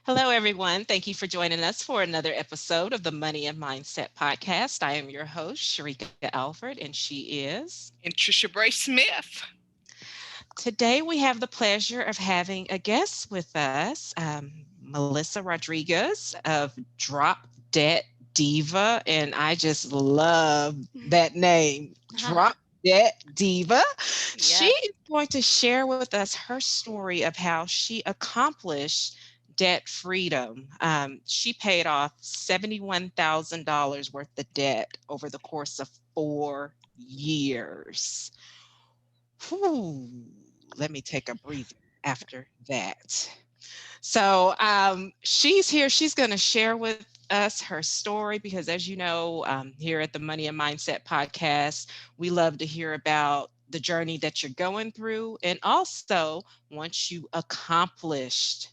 Hello, everyone. Thank you for joining us for another episode of the Money and Mindset podcast. I am your host, Sheryka Alford, and she is. And Trisha Bray Smith. Today, we have the pleasure of having a guest with us, Melissa Rodriguez of Drop Debt Diva. And I just love that name, Drop Debt Diva. She Yes. is going to share with us her story of how she accomplished debt freedom. She paid off $71,000 worth of debt over the course of 4 years. Whew, let me take a breather after that. So she's here. She's going to share with us her story because, as you know, here at the Money and Mindset podcast, we love to hear about the journey that you're going through and also once you accomplished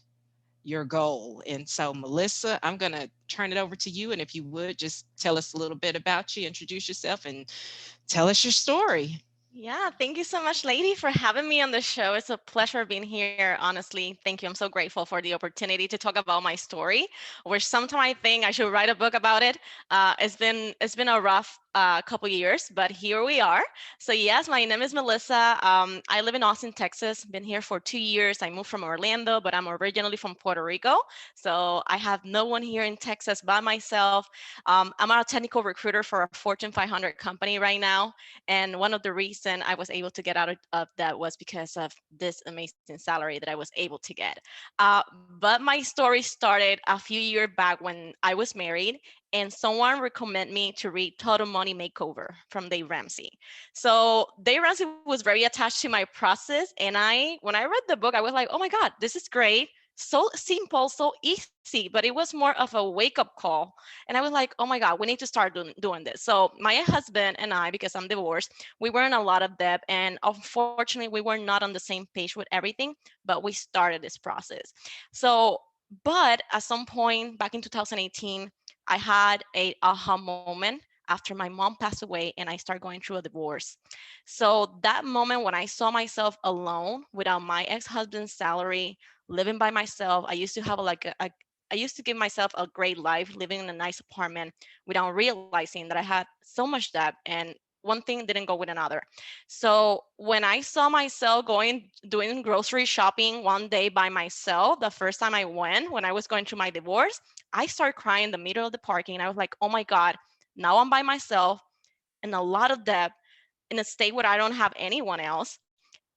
your goal. And so, Melissa, I'm going to turn it over to you. And if you would just tell us a little bit about you, introduce yourself, and tell us your story. Yeah, thank you so much, lady, for having me on the show. It's a pleasure being here. Honestly, thank you. I'm so grateful for the opportunity to talk about my story, which sometimes I think I should write a book about it. It's been a rough couple years, but here we are. So yes, my name is Melissa. I live in Austin, Texas. Been here for 2 years. I moved from Orlando, but I'm originally from Puerto Rico. So I have no one here in Texas by myself. I'm a technical recruiter for a Fortune 500 company right now. And one of the reason I was able to get out of that was because of this amazing salary that I was able to get. But my story started a few years back when I was married, and someone recommended me to read Total Money Makeover from Dave Ramsey. So Dave Ramsey was very attached to my process, and when I read the book, I was like, oh my God, this is great. So simple, so easy, but it was more of a wake up call. And I was like, oh my God, we need to start doing this. So my husband and I, because I'm divorced, we were in a lot of debt. And unfortunately, we were not on the same page with everything, but we started this process. So, but at some point back in 2018, I had a aha moment after my mom passed away and I started going through a divorce. So that moment when I saw myself alone without my ex-husband's salary, living by myself, I used to have I used to give myself a great life living in a nice apartment without realizing that I had so much debt and one thing didn't go with another. So when I saw myself doing grocery shopping one day by myself, the first time I went when I was going through my divorce, I started crying in the middle of the parking. And I was like, oh my God, now I'm by myself in a lot of debt in a state where I don't have anyone else.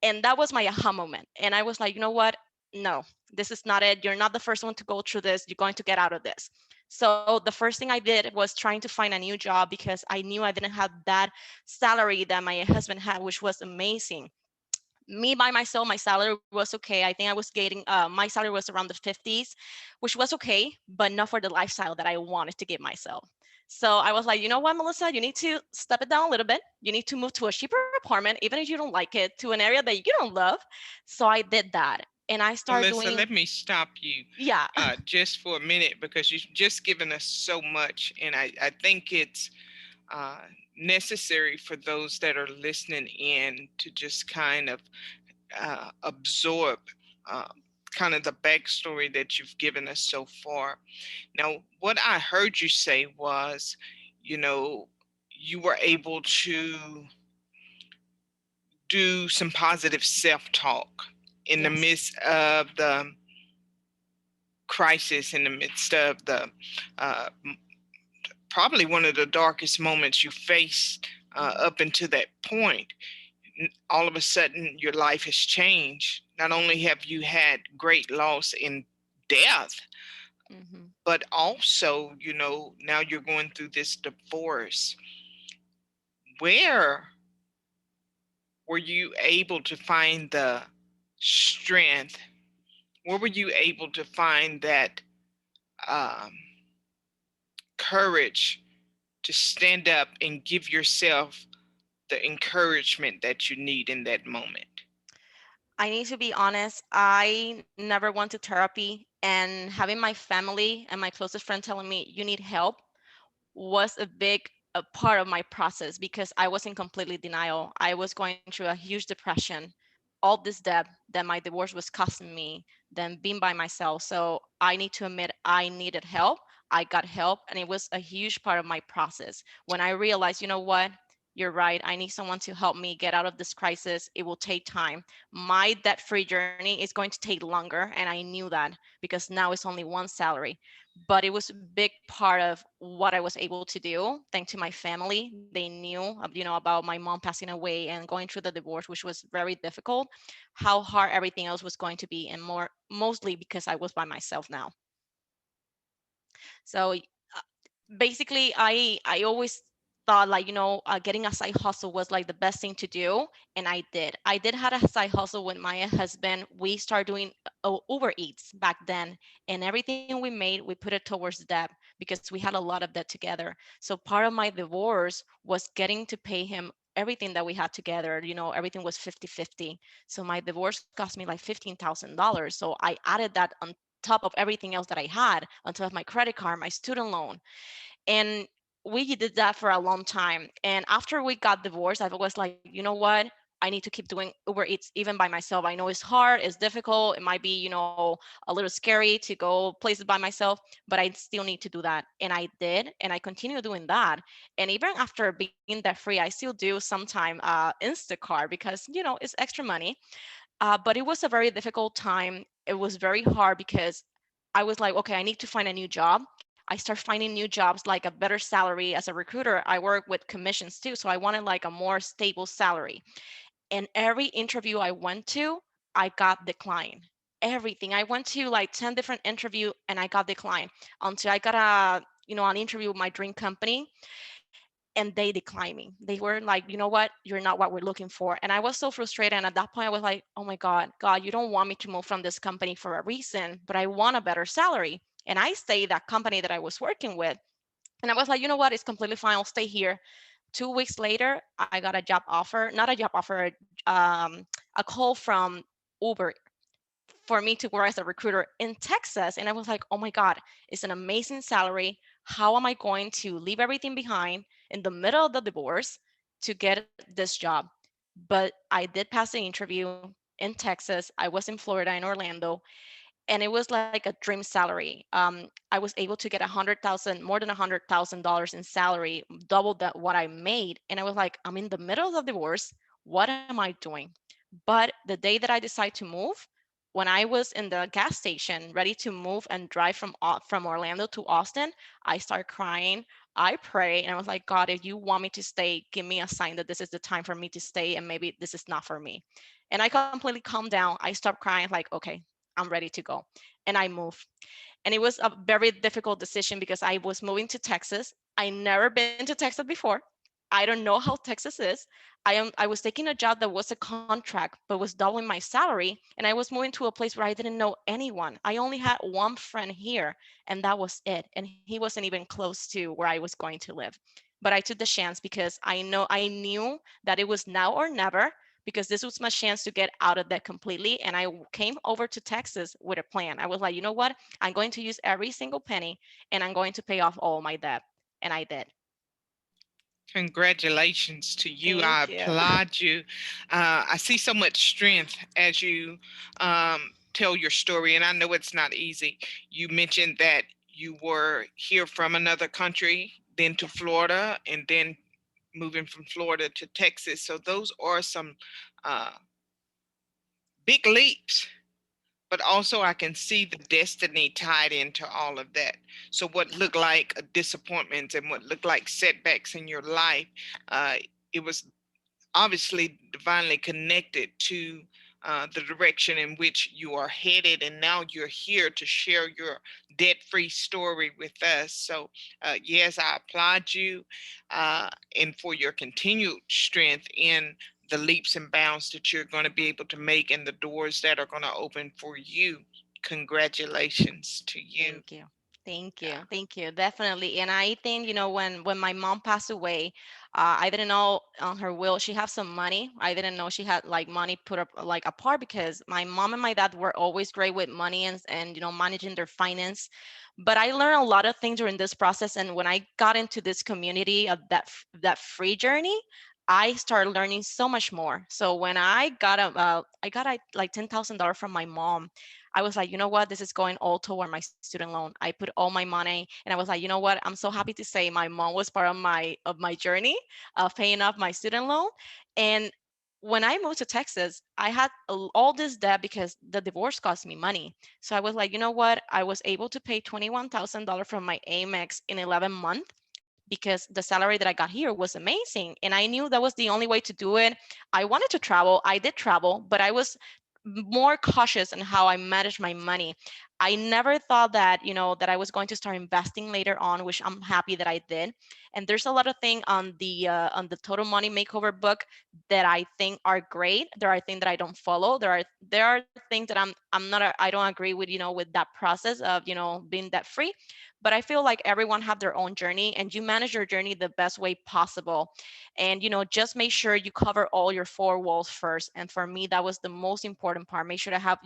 And that was my aha moment. And I was like, you know what? No, this is not it. You're not the first one to go through this. You're going to get out of this. So the first thing I did was trying to find a new job because I knew I didn't have that salary that my husband had, which was amazing. Me by myself, my salary was okay. I think I was getting my salary was around the 50s, which was okay, but not for the lifestyle that I wanted to give myself. So I was like, you know what, Melissa, you need to step it down a little bit. You need to move to a cheaper apartment, even if you don't like it, to an area that you don't love. So I did that, and I started Melissa, doing. let me stop you Yeah. just for a minute because you've just given us so much. And I think it's uh, necessary for those that are listening in to just kind of absorb uh, kind of the backstory that you've given us so far. Now, what I heard you say was, you know, you were able to do some positive self talk in the Yes. midst of the crisis, in the midst of the uh, probably one of the darkest moments you faced Mhm. up until that point. All of a sudden, your life has changed. Not only have you had great loss in death, Mhm. but also, now you're going through this divorce. Where were you able to find the strength? Where were you able to find that um, courage to stand up and give yourself the encouragement that you need in that moment? I need to be honest, I never went to therapy, and having my family and my closest friend telling me you need help was a big a part of my process because I was in completely denial. I was going through a huge depression all this debt that my divorce was costing me than being by myself. So I need to admit I needed help. I got help, and it was a huge part of my process. When I realized, you know what, you're right, I need someone to help me get out of this crisis. It will take time. My debt free journey is going to take longer, and I knew that because now it's only one salary. But it was a big part of what I was able to do. Thanks to my family, they knew, about my mom passing away and going through the divorce, which was very difficult, how hard everything else was going to be, and mostly because I was by myself now. So basically, I always thought, like, getting a side hustle was like the best thing to do, and I did had a side hustle with my husband. We started doing Uber Eats back then, and everything we made, we put it towards debt because we had a lot of debt together. So part of my divorce was getting to pay him everything that we had together. Everything was 50-50. So my divorce cost me like $15,000. So I added that on top of everything else that I had, on top of my credit card, my student loan. And we did that for a long time. And after we got divorced, I was like, you know what? I need to keep doing Uber Eats even by myself. I know it's hard, it's difficult, it might be, a little scary to go places by myself, but I still need to do that. And I did, and I continue doing that. And even after being debt free, I still do sometime Instacart because, it's extra money. But it was a very difficult time. It was very hard because I was like, okay, I need to find a new job. I start finding new jobs, like a better salary. As a recruiter, I work with commissions too. So I wanted like a more stable salary. And every interview I went to, I got declined. Everything. I went to like 10 different interview and I got declined until I got an interview with my dream company, and they declined me. They were like, you know what? You're not what we're looking for. And I was so frustrated. And at that point, I was like, oh my God, you don't want me to move from this company for a reason, but I want a better salary. And I stayed that company that I was working with. And I was like, you know what? It's completely fine. I'll stay here. 2 weeks later, I got a job offer, not a job offer, a call from Uber for me to work as a recruiter in Texas. And I was like, oh my God, it's an amazing salary. How am I going to leave everything behind in the middle of the divorce to get this job? But I did pass the interview in Texas. I was in Florida, in Orlando, and it was like a dream salary. I was able to get 100,000, more than $100,000 in salary, double that what I made. And I was like, I'm in the middle of the divorce. What am I doing? But the day that I decided to move, when I was in the gas station ready to move and drive from Orlando to Austin, I started crying. I prayed and I was like, God, if you want me to stay, give me a sign that this is the time for me to stay and maybe this is not for me. And I completely calmed down. I stopped crying, like, okay, I'm ready to go. And I moved. And it was a very difficult decision because I was moving to Texas. I never been to Texas before. I don't know how Texas is. I was taking a job that was a contract but was doubling my salary, and I was moving to a place where I didn't know anyone. I only had one friend here, and that was it. And he wasn't even close to where I was going to live. But I took the chance because I knew that it was now or never, because this was my chance to get out of that completely. And I came over to Texas with a plan. I was like, you know what? I'm going to use every single penny and I'm going to pay off all my debt. And I did. Congratulations to you. I Thank you. applaud you. I see so much strength as you tell your story, and I know it's not easy. You mentioned that you were here from another country, then to Yes. Florida, and then moving from Florida to Texas. So those are some uh, big leaps, but also I can see the destiny tied into all of that. So what looked like disappointments and what looked like setbacks in your life, uh, it was obviously divinely connected to the direction in which you are headed, and now you're here to share your debt-free story with us. So yes, I applaud you, and for your continued strength in the leaps and bounds that you're going to be able to make and the doors that are going to open for you. Congratulations to you. Thank you. Thank Yeah. you. Thank you. Definitely. And I think, when my mom passed away, I didn't know on her will she had some money. I didn't know she had like money put up like apart, because my mom and my dad were always great with money and managing their finance. But I learned a lot of things during this process. And when I got into this community of that free journey, I started learning so much more. So when I got like $10,000 from my mom. I was like, you know what? This is going all toward my student loan. I put all my money, and I was like, you know what? I'm so happy to say my mom was part of my journey of paying off my student loan. And when I moved to Texas, I had all this debt because the divorce cost me money. So I was like, you know what? I was able to pay $21,000 from my Amex in 11 months because the salary that I got here was amazing. And I knew that was the only way to do it. I wanted to travel. I did travel, but I was more cautious in how I managed my money. I never thought that, that I was going to start investing later on, which I'm happy that I did. And there's a lot of things on the Total Money Makeover book that I think are great. There are things that I don't follow. There are things that I don't agree with, with that process of, being debt free. But I feel like everyone have their own journey, and you manage your journey the best way possible. And just make sure you cover all your four walls first. And for me, that was the most important part. Make sure to have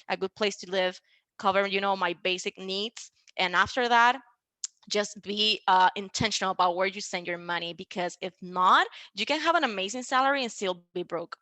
a good place to live, cover my basic needs. And after that, just be intentional about where you send your money, because if not, you can have an amazing salary and still be broke.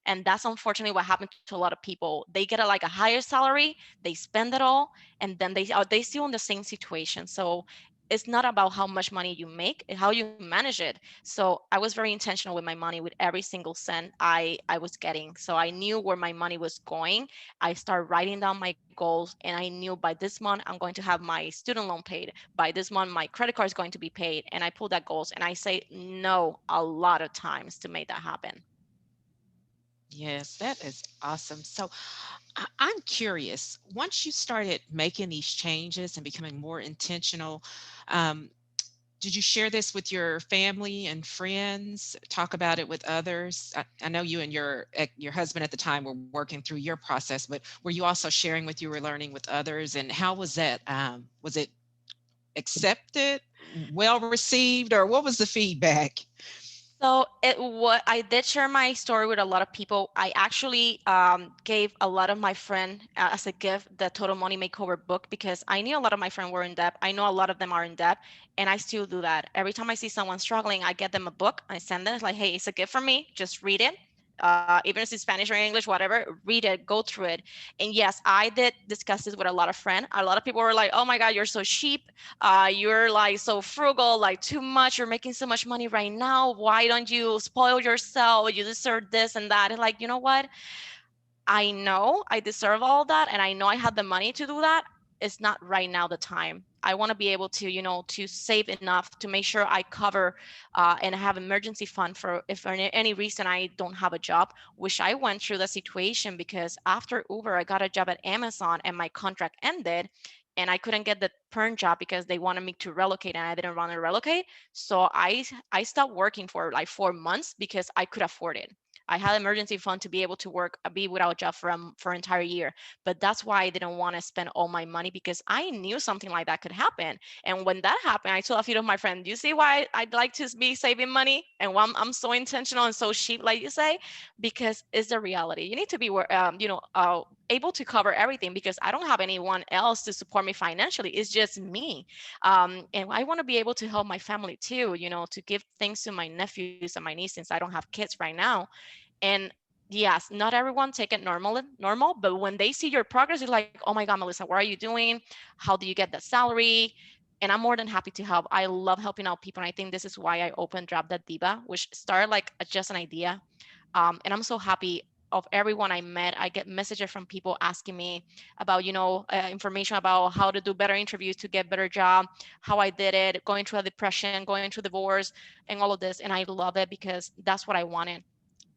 And that's unfortunately what happened to a lot of people. They get like a higher salary, they spend it all, and then they still in the same situation. So it's not about how much money you make, it's how you manage it. So I was very intentional with my money, with every single cent I was getting. So I knew where my money was going. I started writing down my goals, and I knew by this month I'm going to have my student loan paid. By this month my credit card is going to be paid, and I pulled that goals, and I say no a lot of times to make that happen. Yes, that is awesome. So I'm curious, once you started making these changes and becoming more intentional, um, did you share this with your family and friends? Talk about it with others? I know you and your husband at the time were working through your process, but were you also sharing what you were learning with others? And how was that? Was it accepted, well received, or what was the feedback? So what I did share my story with a lot of people. I actually gave a lot of my friend as a gift the Total Money Makeover book, because I knew a lot of my friends were in debt. I know a lot of them are in debt, and I still do that. Every time I see someone struggling, I get them a book. I send them, it's like, hey, it's a gift from me. Just read it. Even if it's Spanish or English, whatever, read it, go through it. And yes, I did discuss this with a lot of friends. A lot of people were like, oh my God, you're so cheap, you're like so frugal, like too much, you're making so much money right now, why don't you spoil yourself, you deserve this and that. And like, you know what, I know I deserve all that, and I know I have the money to do that. It's not right now the time. I want to be able to, to save enough to make sure I cover and have emergency fund for if for any reason I don't have a job, which I went through the situation because after Uber, I got a job at Amazon and my contract ended, and I couldn't get the perm job because they wanted me to relocate and I didn't want to relocate. So I stopped working for like 4 months because I could afford it. I had emergency fund to be able to work, be without a job for an entire year. But that's why I didn't want to spend all my money, because I knew something like that could happen. And when that happened, I told a few of my friends, "You see why I'd like to be saving money and why I'm so intentional and so cheap, like you say, because it's the reality. You need to be, able to cover everything, because I don't have anyone else to support me financially. It's just me, and I want to be able to help my family too. To give things to my nephews and my niece, since I don't have kids right now. And yes, not everyone take it normal, but when they see your progress, it's like, oh my God, Melissa, what are you doing? How do you get that salary? And I'm more than happy to help. I love helping out people. And I think this is why I opened Drop That Diva, which started like just an idea. And I'm so happy of everyone I met. I get messages from people asking me about, information about how to do better interviews to get better job, how I did it, going through a depression, going through divorce, and all of this. And I love it because that's what I wanted,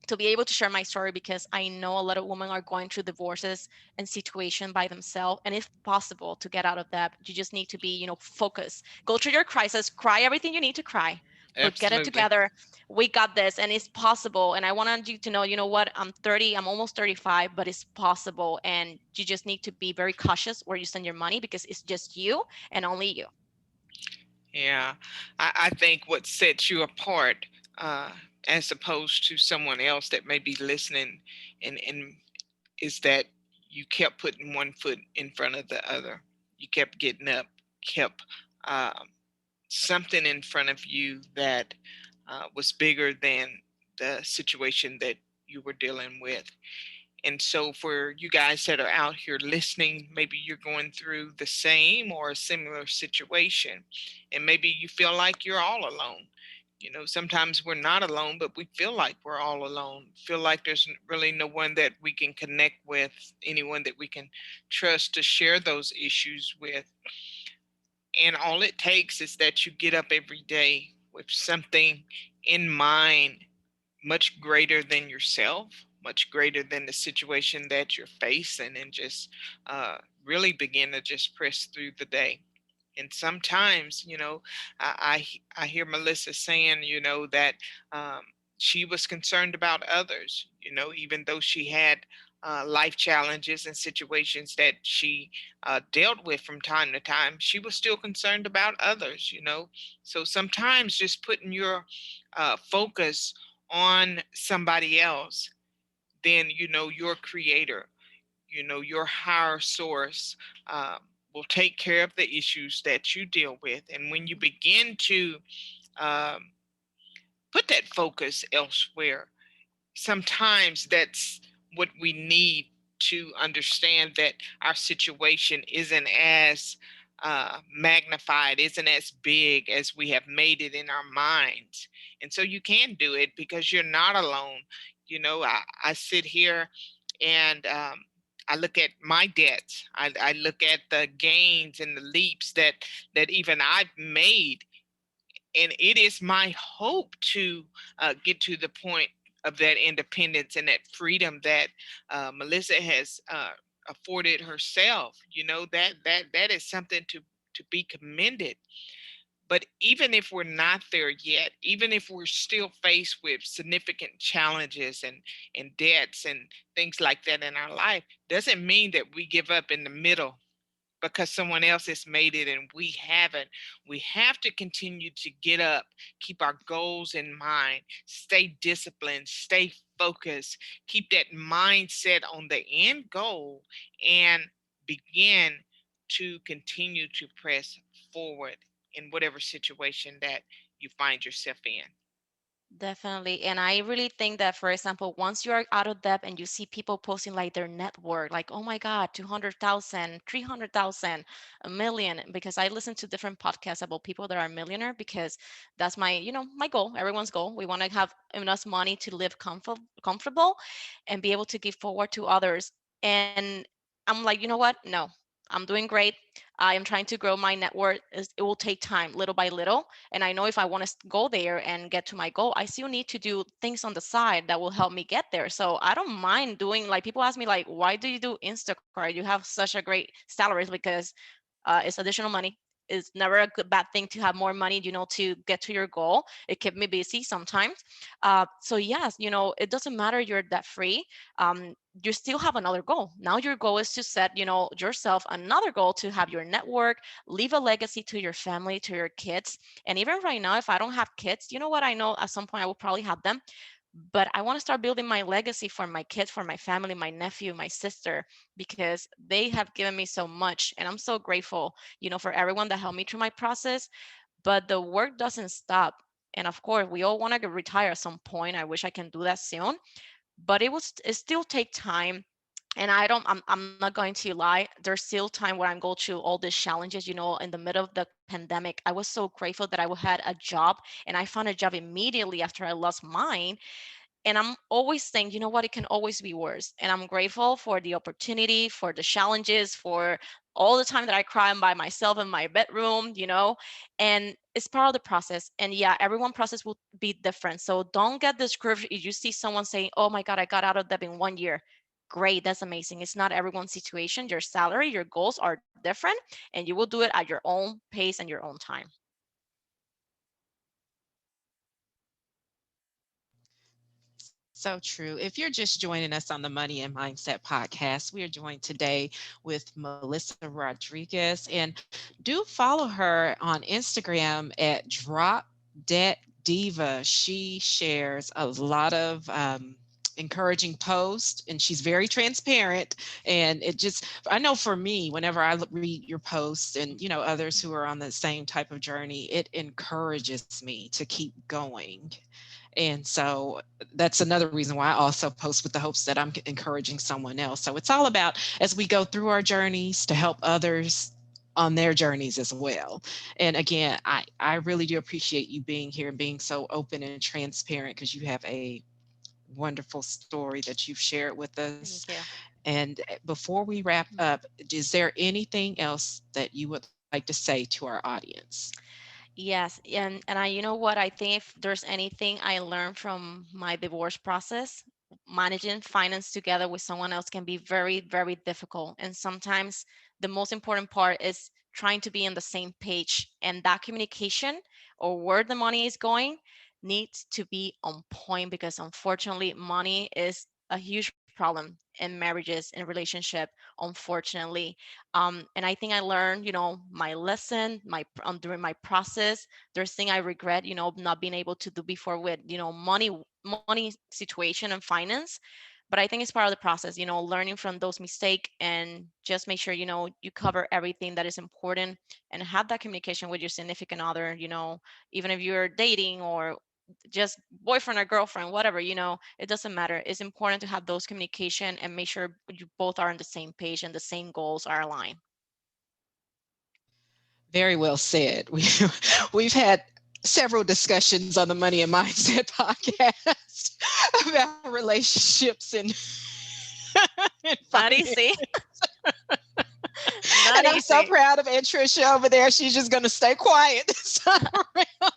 to be able to share my story, because I know a lot of women are going through divorces and situation by themselves, and it's possible to get out of that. You just need to be, focused, go through your crisis, cry everything you need to cry, but get it Absolutely. together. We got this, and it's possible. And I wanted you to know, what, I'm 30, I'm almost 35, but it's possible. And you just need to be very cautious where you send your money, because it's just you and only you. Yeah, I think what sets you apart, uh, as opposed to someone else that may be listening, and is that you kept putting one foot in front of the other. You kept getting up, kept um, something in front of you that was bigger than the situation that you were dealing with. And so, for you guys that are out here listening, maybe you're going through the same or a similar situation, and maybe you feel like you're all alone. You know, sometimes we're not alone, but we feel like we're all alone, feel like there's really no one that we can connect with, anyone that we can trust to share those issues with. And all it takes is that you get up every day with something in mind much greater than yourself, much greater than the situation that you're facing, and just really begin to just press through the day. And sometimes, I hear Melissa saying, that um, she was concerned about others, even though she had life challenges and situations that she dealt with from time to time, she was still concerned about others. So sometimes just putting your focus on somebody else, then, your creator, your higher source will take care of the issues that you deal with. And when you begin to um, put that focus elsewhere, sometimes that's what we need to understand, that our situation isn't as magnified, isn't as big as we have made it in our minds. And so you can do it because you're not alone. I sit here and I look at my debts. I look at the gains and the leaps that even I've made, and it is my hope to get to the point of that independence and that freedom that Melissa has afforded herself. That is something to be commended. But even if we're not there yet, even if we're still faced with significant challenges and debts and things like that in our life, doesn't mean that we give up in the middle because someone else has made it and we haven't. We have to continue to get up, keep our goals in mind, stay disciplined, stay focused, keep that mindset on the end goal, and begin to continue to press forward in whatever situation that you find yourself in. Definitely. And I really think that, for example, once you are out of debt and you see people posting like their net worth, like, oh my God, 200,000, 300,000, a million, because I listen to different podcasts about people that are millionaire because that's my goal, everyone's goal. We want to have enough money to live comfortable and be able to give forward to others. And I'm like, you know what? No, I'm doing great. I am trying to grow my net worth. It will take time, little by little, and I know if I want to go there and get to my goal, I still need to do things on the side that will help me get there. So I don't mind doing, like, people ask me like, why do you do Instacart? You have such a great salaries, because it's additional money. It's never a good bad thing to have more money, to get to your goal. It kept me busy sometimes. So yes, it doesn't matter you're debt free. You still have another goal. Now your goal is to set, yourself another goal to have your network, leave a legacy to your family, to your kids. And even right now, if I don't have kids, you know what? I know at some point I will probably have them, but I want to start building my legacy for my kids, for my family, my nephew, my sister, because they have given me so much. And I'm so grateful, for everyone that helped me through my process. But the work doesn't stop. And of course, we all want to retire at some point. I wish I can do that soon, but it still take time. And I'm not going to lie, there's still time where I'm going through all these challenges. In the middle of the pandemic, I was so grateful that I had a job, and I found a job immediately after I lost mine. And I'm always saying, you know what, it can always be worse. And I'm grateful for the opportunity, for the challenges, for all the time that I cry by myself in my bedroom, and it's part of the process. And yeah, everyone process will be different. So don't get discouraged if you see someone saying, oh my God, I got out of debt in 1 year. Great, that's amazing. It's not everyone's situation. Your salary, your goals are different, and you will do it at your own pace and your own time. So true. If you're just joining us on the Money and Mindset podcast, we are joined today with Melissa Rodriguez. And do follow her on Instagram at Drop Debt Diva. She shares a lot of encouraging posts, and she's very transparent. And it just, I know for me, whenever I read your posts and others who are on the same type of journey, it encourages me to keep going. And so that's another reason why I also post with the hopes that I'm encouraging someone else. So it's all about, as we go through our journeys, to help others on their journeys as well. And again, I really do appreciate you being here and being so open and transparent, because you have a wonderful story that you've shared with us. Thank you. And before we wrap up, is there anything else that you would like to say to our audience? Yes, and you know what? I think if there's anything I learned from my divorce process, managing finance together with someone else can be very, very difficult. And sometimes the most important part is trying to be on the same page, and that communication or where the money is going needs to be on point, because unfortunately, money is a huge problem in marriages and relationship, unfortunately. And I think I learned, my lesson, during my process. There's thing I regret, not being able to do before with, money situation and finance. But I think it's part of the process, learning from those mistakes, and just make sure, you cover everything that is important, and have that communication with your significant other, even if you're dating or just boyfriend or girlfriend, whatever, it doesn't matter. It's important to have those communication and make sure you both are on the same page and the same goals are aligned. Very well said. We've had several discussions on the Money and Mindset podcast about relationships and Not finance. easy. And Not I'm so easy. proud of Anntricia over there. She's just going to stay quiet this time around.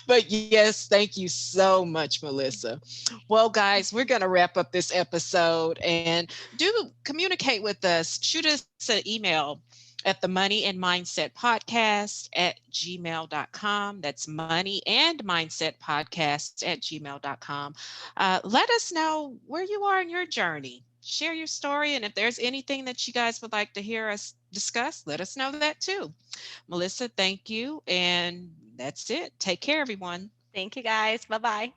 But yes, thank you so much, Melissa. Well, guys, we're going to wrap up this episode, and do communicate with us. Shoot us an email at the Money and Mindset Podcast at gmail.com. That's Money and Mindset Podcast at gmail.com. Let us know where you are in your journey. Share your story. And if there's anything that you guys would like to hear us discuss, let us know that too. Melissa, thank you. And that's it. Take care, everyone. Thank you, guys. Bye bye.